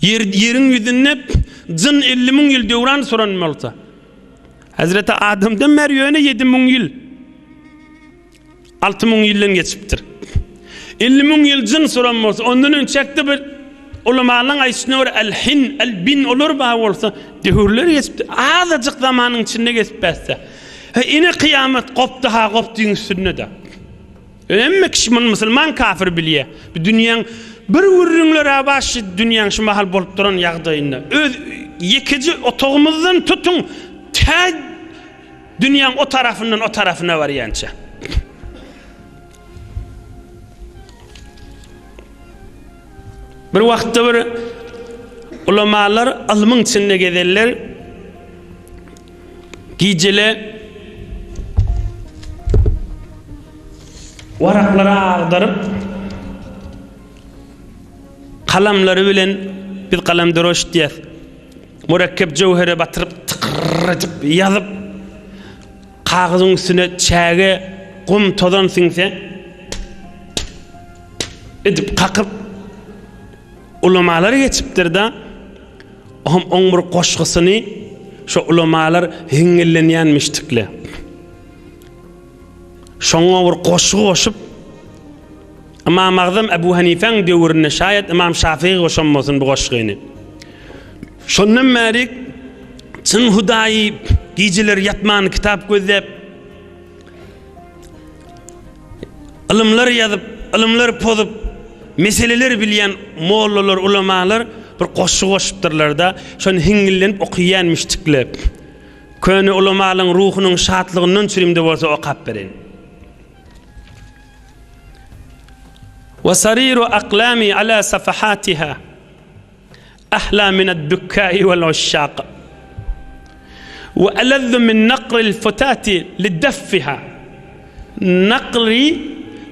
Yerin yüzünde cın 50 000 yıl döwran soranmalsa. Hazreti Adam'dan Meryem'e 7 000 yıl. 6 000 yıldan geçiptir. 50 000 yıl cın soranmalsa ondan önçekte bir ulamalarning aýşyna görä el-hin, el-bin olur ba bolsa döwürler geçipdir. Azajyk zamanyň içinde geçipse. Ine kıyamet koptu ha koptuğun üstüne de. Önemli kişi Müslüman kafir bilýär. Bu dünýäň bir wurrunlara başı dünýäň şu mahal bolup duran ýagdaýynda. Öz ikinci otogumuzdan tutun ta dünýäň o tarafından o tarafına barýança. Bir wagtda bir ulamalar almyň içinde gezerler. Gijele waraklara agdaryp kalamlary bilen bir kalamdaroş diýär. Murakkep jewhere batyryp tıkırıp ýazyp kagyzyň üstüne çäge gum tozan siňse edip kakyp ulamalar geçipdir da oň bir goşgysyny şu ulamalar heňillenýänmiştikle. Şoňa bir goşgy goşup Imam Azam Ebu Hanifeň döwründe şayet Imam Şafii goşanmasyn bu goşgyny. Şondan bäri çyn Hudaýy gijiler ýatman kitap gözlep ilmler ýazyp, ilmler pozup, meseleler bilýän mollalar, ulamalar bir goşgy goşupdyrlar da şonu heňillenip okuýanmışdykle. Köni ulamalyň ruhunyň şadlygyndan çürimde bolsa okap beren. وسرير أقلامي على صفحاتها أحلى من الدكاء والعشاق وألذ من نقر الفتاة لدفها نقري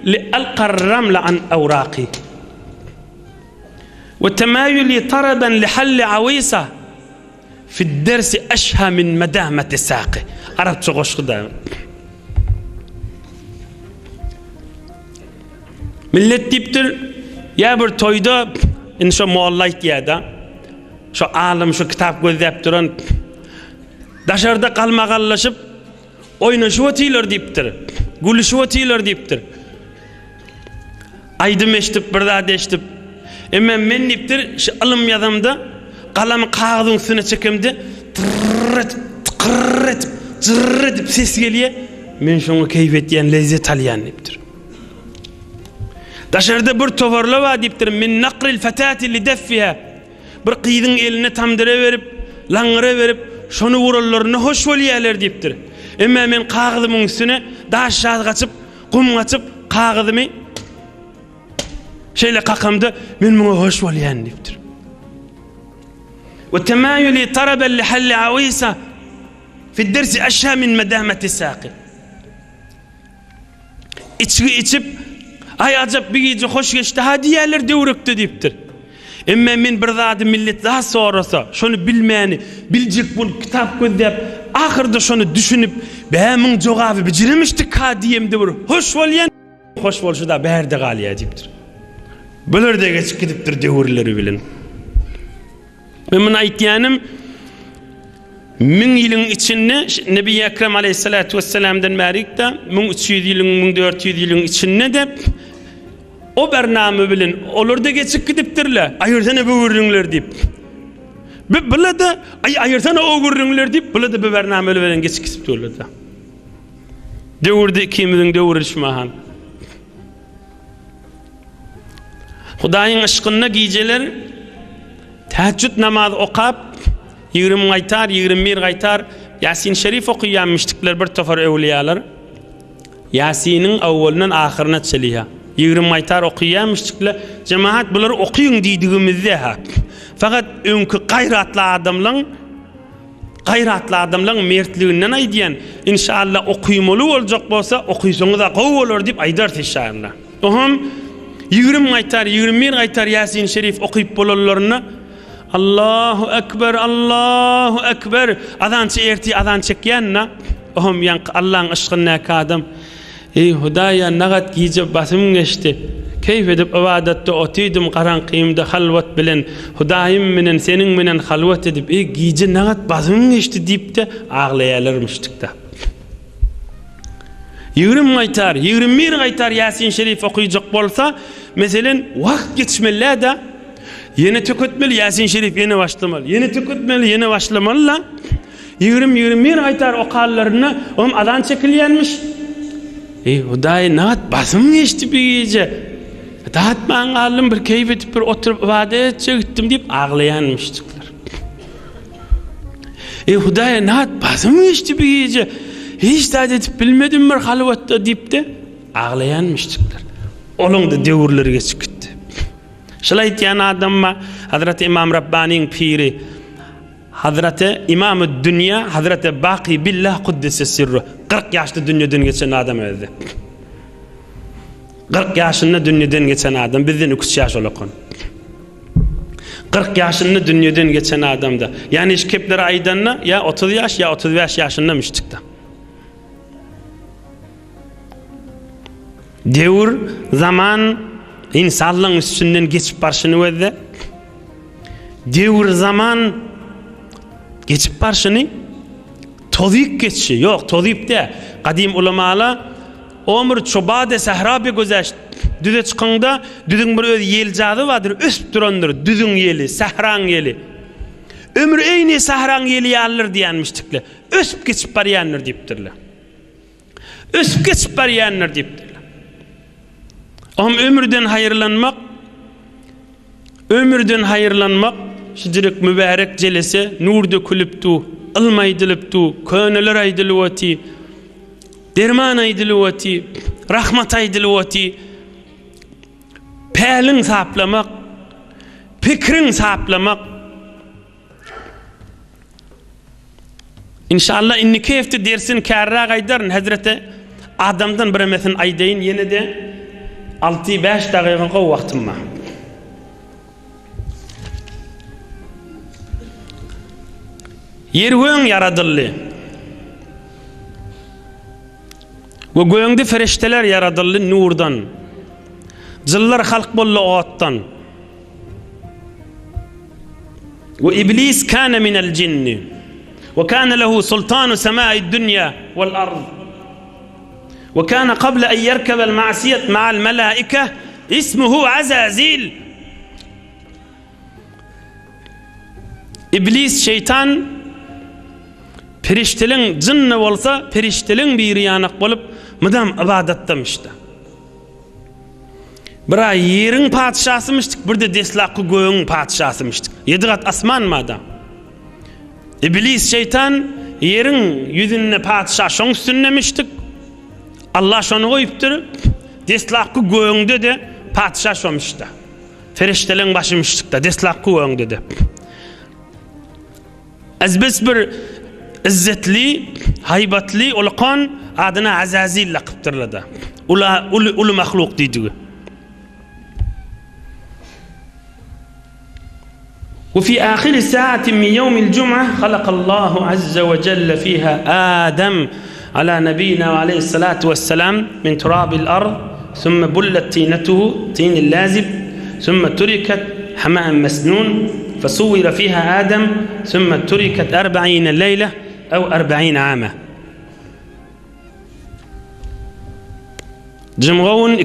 لألقى الرمل عن أوراقي وتمايلي طربا لحل عويصة في الدرس أشهى من مدامة ساقي عرفت شو غش قدام millet diptir ya bir toyda inşa muallayt ýa-da şu alim şu kitap gözläp duran daşarda kalmagallaşıp oynaşyp otylar diptir gülüşip otylar diptir aýdym eşdip bir zat eşdip emma men diptir şu ilm ýazamda galamy kagyzyň üstüne çekemdi tırrıt zırrıt ses gelýär men şoňa keýif etýän lezzet alýan diptir. Daşarda bir tovarla var diptir min naqril fatati li daffiha bir qydyň eline tamdyra berip langyra berip şonu wuralaryna hoş bolýarlar diptir. Emma men kagyzymyň üstüne daş ýazgaçyp gum gaçyp kagyzymy şeýle qakamda men muňa hoş bolýan diptir. Ve tamayuli taraban li hal awisa fi dersi ashha min madamati saqi. İçip ay acap bir gece hoş geçti hadiyeler döwrekdi diptir. Emma men bir zady millet daha sorasa şonu bilmäni, biljek bul kitap gözläp, ahyrda şonu düşünüp, "Bämiň jogaby bijirmişdik ka" diýemdi bir. Hoş bolýan, hoş bolşa da berde galýa diptir. Bölerde geçip gidipdir döwürleri bilen. Men muny aýtýanym 1000 ýylyň içinde Nebi Ekrem aleyhissalatu vesselam'dan bärikde 1300 ýylyň 1400 ýylyň içinde de o bername bilen olurda geçip gidipdirler. Aýyrtana bu görüňler diýip. Bilada aýyrtana o görüňler diýip bilada bu bername bilen geçip gidipdirler. Döwürde ikimiziň döwürüşmahan. Hudaýyň aşkyna gijeler tahajjud namaz okap 20 gaytar, 21 gaytar Yasin Şerif okuyanmıştıklar bir tofar evliyalar. Yasin'in awwalynyň ahyryna çeliha. 20 gaytar okuyanmıştıklar. Cemaat bular okuýun diýdigimizde ha. Fakat öňkü gaýratly adamlaryň mertliginden aýdýan. İnşallah okuýmaly boljak bolsa okuýsaňyz da gowy bolar diýip aýdar inşallah. Oham 20 gaytar, 21 gaytar Yasin Şerif okuyup bolanlaryna Allahu ekber, Allahu ekber. Adançı erti adan çekýänna. Ohum yan Allah'ın aşkına adam. Ey Hudaýa nagat giyip basım geçti. Keyf edip ibadetde otydym garaňkymda halwat bilen Hudaýym menen seniň menen halwat edip giýje nagat bazym geçdi diýipde aglaýarlarmışdykda. 20 aytar, 21 aytar Yasin Şerif okuyacak bolsa, meselen wagt geçmeli da yeni tökötmeli Yasin Şerif yeni başlamaly. Yeni tökötmeli, yeni başlamaly. 20-21 aytar okallarını adan çekilýänmiş. Hudaý nagat bazym geçdi biýje. Dağıtman aldım bir keyif edip bir oturup ibadet çektim deyip ağlayanmıştıklar. Hudaýa naat bazım geçti bir gece. Hiç dağıt edip bilmedim bir halvatta deyip de ağlayanmıştıklar. Onun da devirleri geçip gitti. Şolay diýen adamma Hazreti İmam Rabbani'nin piri Hazreti İmam-ı Dünya Hazreti Baqi Billah Kuddise Sirru 40 yaşlı dünyadan geçen adam öldü. 40 yaşında dünyadan geçen adam bizden 3 yaş olakon. 40 yaşında dünyadan geçen adamda. Yani iş kepleri aydanna ya 30 yaş ya 35 yaşında müştikta. Devir zaman insanlığın üstünden geçip barşını ödü. Devir zaman geçip barşını toziyip geçişi. Yok toziyip de kadim ulamalar Ömür çobade sahra bir gözeşti. Düze çıkanda düzün bir öz yel jadı vardır. Ösüp durandır. Düzün yeli, sahran yeli. Ömür eyni sahran yeli yalır diýenmişdikler. Ösüp geçip barýanlar diýipdirler. Ösüp geçip barýanlar diýipdirler. Ömürden hayırlanmak şidirek mübarek jelese nur dökülüpdi, ilm aýdylypdy, köneler aýdylywati. Derman aýdylywati, rahmat aýdylywati, päliň saplamak, pikriň saplamak. İnşallah inni keyfti dersin kärra gaýdaryn Hazreti Adamdan bir mesin aýdaýyn ýene de 6-5 dagyga wagtym var. Ýer yaradyldy. Ve göğünde ferişteler yaradıldı nurdan. Zıllar halk bollu oğattan. Ve iblis kâne minel cinni. Ve kâne lehu sultanu semâid dünya vel ard. Ve kâne qabla en yerkebel ma'siyet ma'al melâike ismuhu Azazil. İblis şeytan perişteliň jinni bolsa perişteliň biri ýanak bolup mydam ibadetdemişdi. Bira ýeriň padşahymyşdyk, birde deslaqy göğüň padşahymyşdyk. 7 gat asman mada. İblis şeytan ýeriň ýüzüne padşah şoň üstündemişdik. Allah şonu goýupdyr. Deslaqy göğüňde de padşah şoňmuşda. Ferişteliň başymyşdyk da deslaqy göğüňde de. Azbis bir izzetli, haybatli ulqan adyna Azazil laqypdyrlada. Ulu mahluk diýdi. وفي آخر ساعة من يوم الجمعة خلق الله عز وجل فيها آدم على نبينا عليه الصلاة والسلام من تراب الأرض ثم بلت طينته طين اللازب ثم تركت حماء مسنون فصور فيها آدم ثم تركت 40 ليلة أو 40 عاما. Cımğavun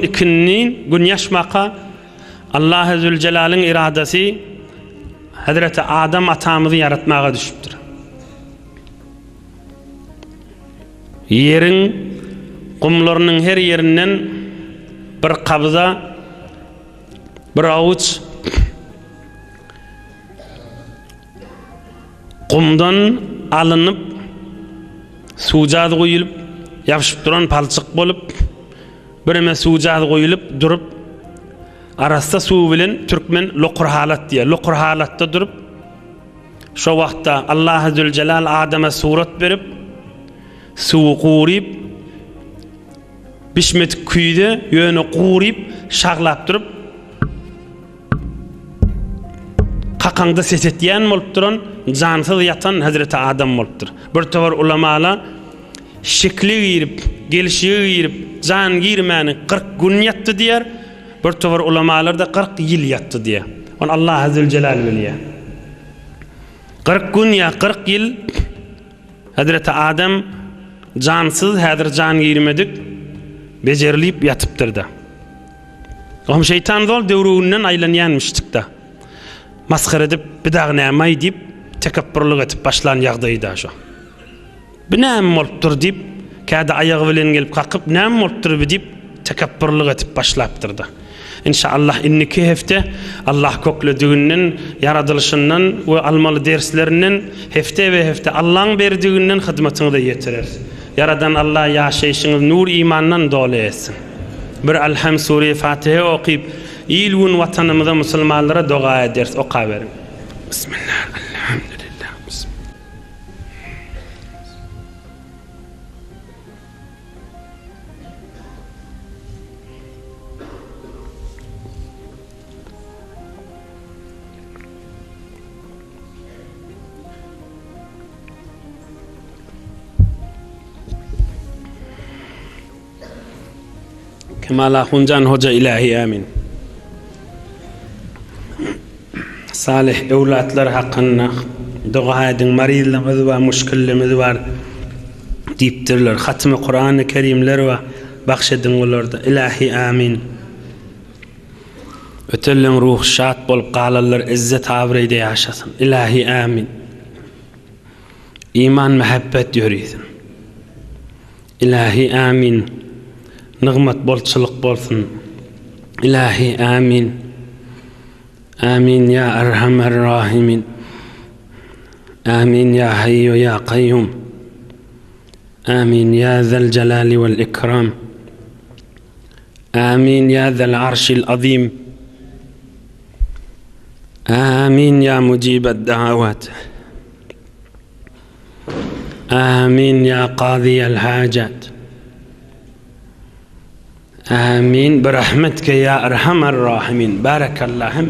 ikinin gün yaşmaqa Allah Zülcelal'ın iradesi Hazreti Adam atamızı yaratmağa düşüptür. Yerin kumlarının her yerinden bir kabza, bir avuç kumdan alınıp sucad koyulup yapışıp duran palçık bolup bir eme sucad koyulup durup arasında su bilen Türkmen loqur halat diye loqur halatta durup şu wagtda Allah Zülcelal Adam'a surat berip suwu qurip bişmet küýde ýöne qurip şaglap durup qaqaňda ses etýän bolup duran jansyz ýatan Hazreti Adam bolupdyr. Bir tawar ulamalar şekli girip, gelişi girip, can girmeni 40 gün yattı diyer. Bir tovar ulamalar da 40 yıl yattı diye. On Allah Azze ve Celal biliyor. 40 gün ya 40 yıl Hazreti Adem cansız, hadir can girmedik, becerilip yatıptır da. Oğlum şeytan zol devruğundan aylanyanmıştık da. Maskar edip, bir dağ näme deyip, tekabbürlük etip başlan yağdaydı aşo. Bir näme bolupdur deyip, käde ayağı bilen gelip kalkıp, näme bolupdur deyip, tekabbürlük etip başlaptır da. İnşallah inniki hefte Allah köklediğinden, yaradılışından ve almalı derslerinden hefte ve hefte Allah'ın berdiğinden hizmetini de yetirir. Yaradan Allah yaşayışınız nur imandan dolu etsin. Bir Elham Sure Fatiha okuyup ilgun vatanımıza Müslümanlara dua ederiz. Oqa verin. Bismillah. Elhamdülillah. Bismillah. Kemal Ahuncan Hoca ilahi amin. Salih evlatlar hakkında dua edin, marizlerimiz var, müşkillerimiz var deyiptirler. Hatmi Kur'an-ı Kerimler var, bahşedin onlarda. İlahi amin. Ötellen ruh şat bolup qalarlar, izzet avreyde yaşasın. İlahi amin. İman, muhabbet yürüyün. İlahi amin. Nığmat bolçılık bolsun. İlahi amin. Amin ya Erhamer Rahimin. Amin ya Hayyu ya Kayyum. Amin ya Zel Celali vel İkram. Amin ya Zel Arşil Azim. Amin ya Mucibed Davat. Amin ya Qadiyel Hacat. Amin. Berahmetke ya Erhamer Rahimin. Barakallahu